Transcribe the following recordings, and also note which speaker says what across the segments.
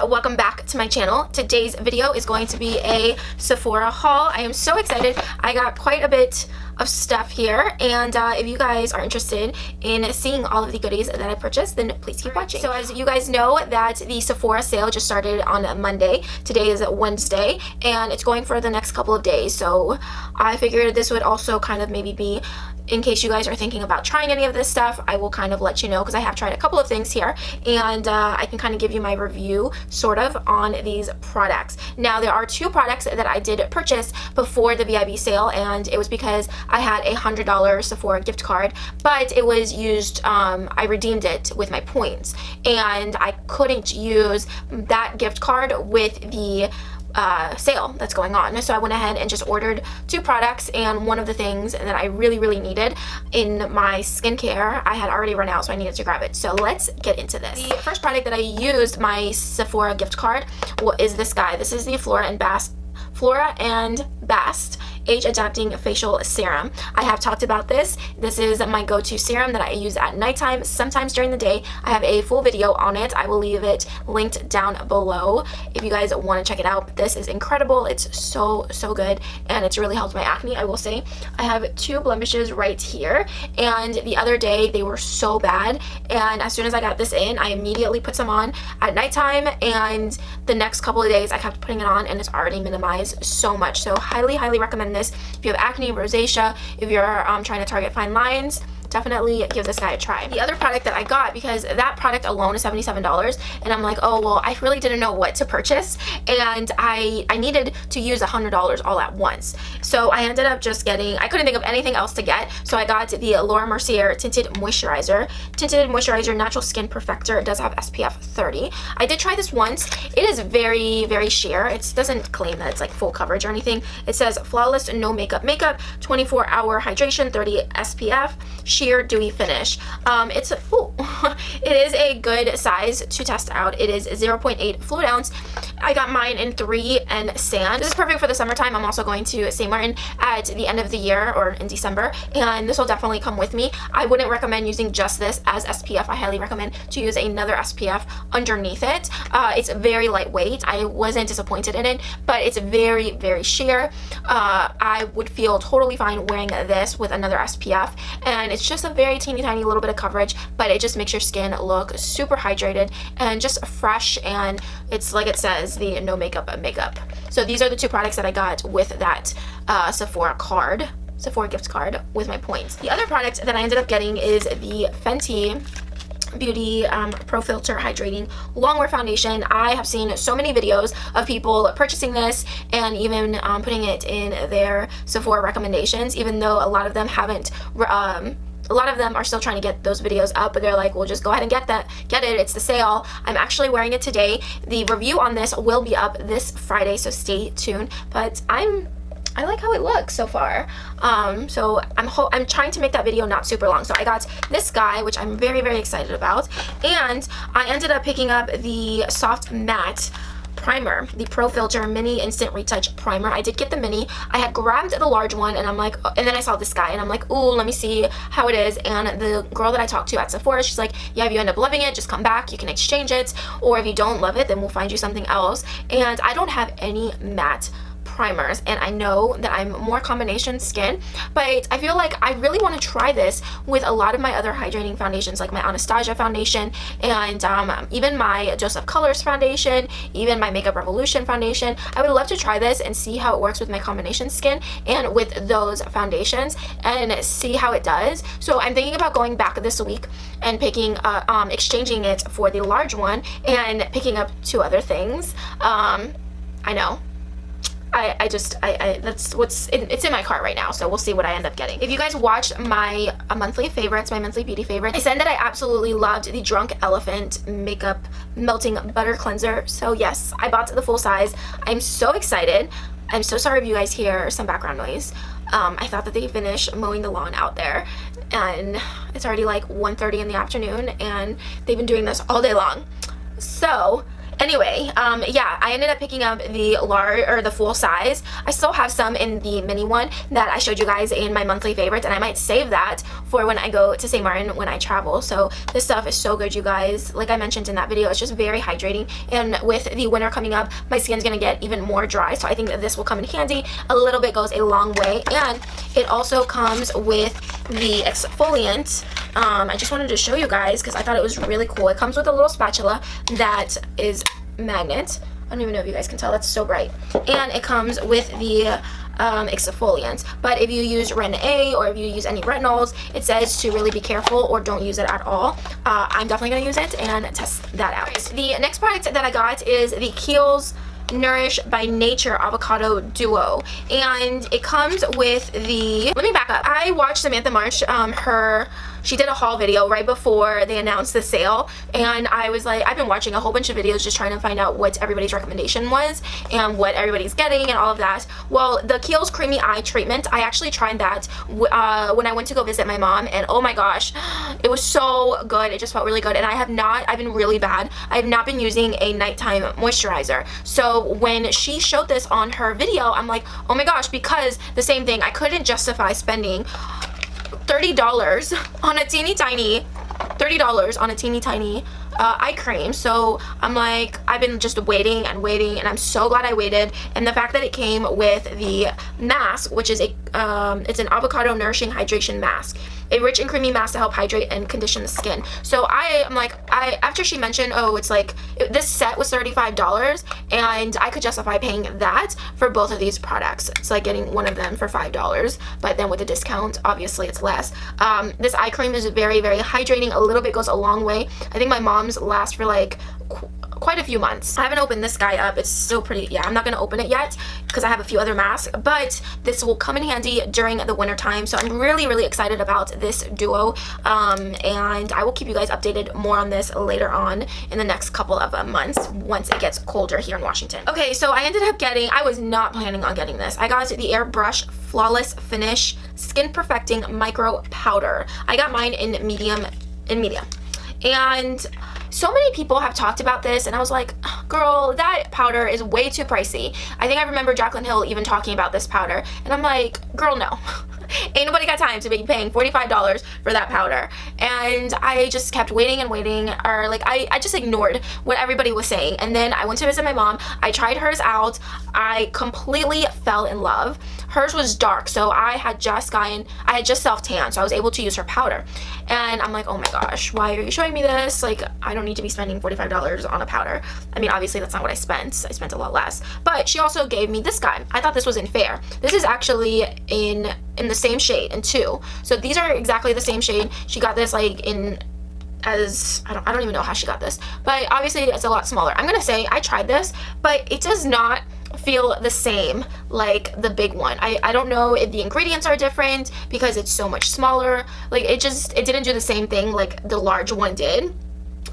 Speaker 1: welcome back to my channel. Today's video is going to be a Sephora haul. I am so excited. I got quite a bit of stuff here, and if you guys are interested in seeing all of the goodies that I purchased, then please keep watching. So as you guys know, that the Sephora sale just started on Monday. Today is Wednesday, and it's going for the next couple of days, so I figured this would also kind of maybe be, in case you guys are thinking about trying any of this stuff, I will kind of let you know, because I have tried a couple of things here, and I can kind of give you my review sort of on these products. Now, there are two products that I did purchase before the VIB sale, and it was because I had a $100 Sephora gift card, but it was used, I redeemed it with my points, and I couldn't use that gift card with the sale that's going on. So I went ahead and just ordered two products, and one of the things that I really needed in my skincare, I had already run out, so I needed to grab it. So let's get into this. The first product that I used my Sephora gift card is this guy. This is the Flora and Bast Age Adapting Facial Serum. I have talked about this. This is my go-to serum that I use at nighttime, sometimes during the day. I have a full video on it. I will leave it linked down below if you guys want to check it out. This is incredible. It's so good, and it's really helped my acne. I will say I have two blemishes right here, and the other day they were so bad, and as soon as I got this in, I immediately put some on at nighttime, and the next couple of days I kept putting it on, and it's already minimized so much. So highly recommend this if you have acne, rosacea, if you're trying to target fine lines. Definitely give this guy a try. The other product that I got, because that product alone is $77, and I'm like, oh well, I really didn't know what to purchase, and I needed to use $100 all at once. So I ended up just getting, I couldn't think of anything else to get, so I got the Laura Mercier Tinted Moisturizer. Tinted Moisturizer Natural Skin Perfector. It does have SPF 30. I did try this once. It is very sheer. It doesn't claim that it's like full coverage or anything. It says flawless, no makeup, 24-hour hydration, 30 SPF, sheer dewy finish. It is a good size to test out. It is 0.8 fluid ounce. I got mine in 3 and sand. This is perfect for the summertime. I'm also going to St. Martin at the end of the year, or in December, and this will definitely come with me. I wouldn't recommend using just this as SPF. I highly recommend to use another SPF underneath it. It's very lightweight. I wasn't disappointed in it, but it's very sheer. I would feel totally fine wearing this with another SPF, and it's just a very teeny tiny little bit of coverage, but it just makes your skin look super hydrated and just fresh, and it's like it says, the no makeup makeup. So these are the two products that I got with that Sephora gift card with my points. The other product that I ended up getting is the Fenty Beauty Pro Filter Hydrating Longwear Foundation. I have seen so many videos of people purchasing this and even putting it in their Sephora recommendations, even though a lot of them haven't a lot of them are still trying to get those videos up, but they're like, well, just go ahead and get it, it's the sale. I'm actually wearing it today. The review on this will be up this Friday, so stay tuned, but I like how it looks so far. So I'm trying to make that video not super long. So I got this guy, which I'm very excited about, and I ended up picking up the Soft Matte Primer, the Pro Filter Mini Instant Retouch Primer. I did get the mini. I had grabbed the large one, and I'm like, and then I saw this guy, and I'm like, ooh, let me see how it is. And the girl that I talked to at Sephora, she's like, yeah, if you end up loving it, just come back, you can exchange it, or if you don't love it, then we'll find you something else. And I don't have any matte primers, and I know that I'm more combination skin, but I feel like I really want to try this with a lot of my other hydrating foundations, like my Anastasia foundation, and even my Joseph Colors foundation, even my Makeup Revolution foundation. I would love to try this and see how it works with my combination skin and with those foundations, and see how it does. So I'm thinking about going back this week and picking exchanging it for the large one and picking up two other things. I know that's it's in my cart right now, so we'll see what I end up getting. If you guys watched my monthly favorites, my monthly beauty favorites, I said that I absolutely loved the Drunk Elephant Makeup Melting Butter Cleanser. So yes, I bought the full size. I'm so excited. I'm so sorry if you guys hear some background noise. I thought that they finished mowing the lawn out there, and it's already like 1:30 in the afternoon, and they've been doing this all day long. So, and Anyway, yeah, I ended up picking up the large or the full size. I still have some in the mini one that I showed you guys in my monthly favorites, and I might save that for when I go to St. Martin when I travel. So this stuff is so good, you guys. Like I mentioned in that video, it's just very hydrating, and with the winter coming up, my skin's gonna get even more dry, so I think that this will come in handy. A little bit goes a long way, and it also comes with the exfoliant. I just wanted to show you guys because I thought it was really cool. It comes with a little spatula that is magnet. I don't even know if you guys can tell, that's so bright. And it comes with the exfoliant. But if you use retin A or if you use any retinols, it says to really be careful or don't use it at all. I'm definitely going to use it and test that out. The next product that I got is the Kiehls Nourished by Nature Avocado Duo, and it comes with the, let me back up. I watched Samantha March, she did a haul video right before they announced the sale, and I was like, I've been watching a whole bunch of videos just trying to find out what everybody's recommendation was and what everybody's getting and all of that. Well, the Kiehls Creamy Eye Treatment, I actually tried that when I went to go visit my mom, and oh my gosh, it was so good. It just felt really good, and I've been really bad. I have not been using a nighttime moisturizer. So when she showed this on her video, I'm like, oh my gosh, because the same thing, I couldn't justify spending $30 on a teeny tiny eye cream. So I'm like, I've been just waiting and waiting, and I'm so glad I waited. And the fact that it came with the mask, which is it's an avocado nourishing hydration mask, a rich and creamy mask to help hydrate and condition the skin. So I'm like, after she mentioned, oh, it's like this set was $35, and I could justify paying that for both of these products. It's like getting one of them for $5, but then with a discount, obviously it's less. This eye cream is very, very hydrating. A little bit goes a long way. I think my mom's last for like quite a few months. I haven't opened this guy up. It's still pretty, yeah, I'm not gonna open it yet because I have a few other masks, but this will come in handy during the winter time. So I'm really, really excited about this duo, and I will keep you guys updated more on this later on in the next couple of months once it gets colder here in Washington. Okay, so I ended up getting, I was not planning on getting this. I got the Airbrush Flawless Finish Skin Perfecting Micro Powder. I got mine in medium, and so many people have talked about this, and I was like, girl, that powder is way too pricey. I think I remember Jaclyn Hill even talking about this powder, and I'm like, girl, no. Ain't nobody got time to be paying $45 for that powder. And I just kept waiting and waiting, or like I just ignored what everybody was saying. And then I went to visit my mom. I tried hers out. I completely fell in love. Hers was dark, so I had just self-tan, so I was able to use her powder. And I'm like, oh my gosh, why are you showing me this? Like, I don't need to be spending $45 on a powder. I mean, obviously that's not what I spent. I spent a lot less. But she also gave me this guy. I thought this wasn't fair. This is actually in the same shade, in 2. So these are exactly the same shade. She got this like in as, I don't even know how she got this, but obviously it's a lot smaller. I'm gonna say I tried this, but it does not feel the same like the big one. I don't know if the ingredients are different because it's so much smaller. Like it didn't do the same thing like the large one did.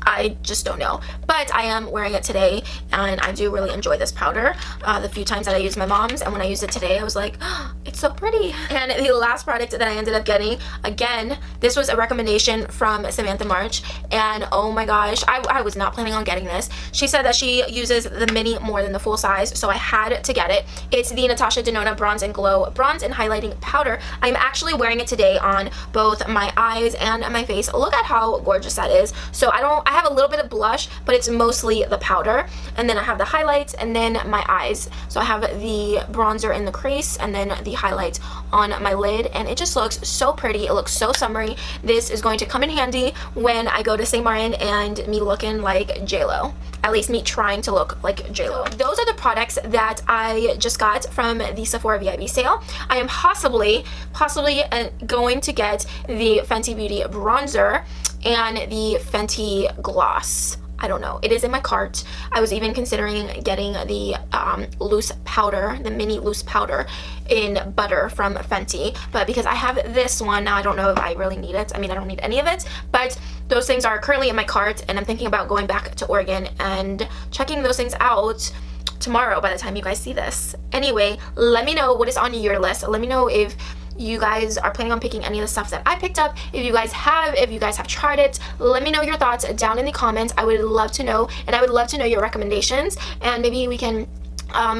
Speaker 1: I just don't know, but I am wearing it today, and I do really enjoy this powder. The few times that I used my mom's, and when I used it today, I was like, oh, it's so pretty. And the last product that I ended up getting, again, this was a recommendation from Samantha March, and oh my gosh, I was not planning on getting this. She said that she uses the mini more than the full size, so I had to get it. It's the Natasha Denona Bronze and Glow Bronze and Highlighting Powder. I'm actually wearing it today on both my eyes and my face. Look at how gorgeous that is. So I have a little bit of blush, but it's mostly the powder, and then I have the highlights, and then my eyes. So I have the bronzer in the crease, and then the highlight on my lid, and it just looks so pretty. It looks so summery. This is going to come in handy when I go to St. Martin and me looking like J-Lo. At least me trying to look like J-Lo. So those are the products that I just got from the Sephora VIB sale. I am possibly going to get the Fenty Beauty bronzer and the Fenty gloss. I don't know. It is in my cart. I was even considering getting the loose powder, the mini loose powder in butter from Fenty, but because I have this one now, I don't know if I really need it. I mean, I don't need any of it, but those things are currently in my cart, and I'm thinking about going back to Oregon and checking those things out tomorrow by the time you guys see this. Anyway, let me know what is on your list. Let me know if you guys are planning on picking any of the stuff that I picked up. If you guys have tried it, let me know your thoughts down in the comments. I would love to know, and I would love to know your recommendations, and maybe we can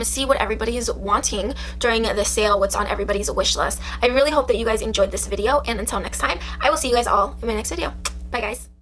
Speaker 1: see what everybody is wanting during the sale, what's on everybody's wish list. I really hope that you guys enjoyed this video, and until next time, I will see you guys all in my next video. Bye guys.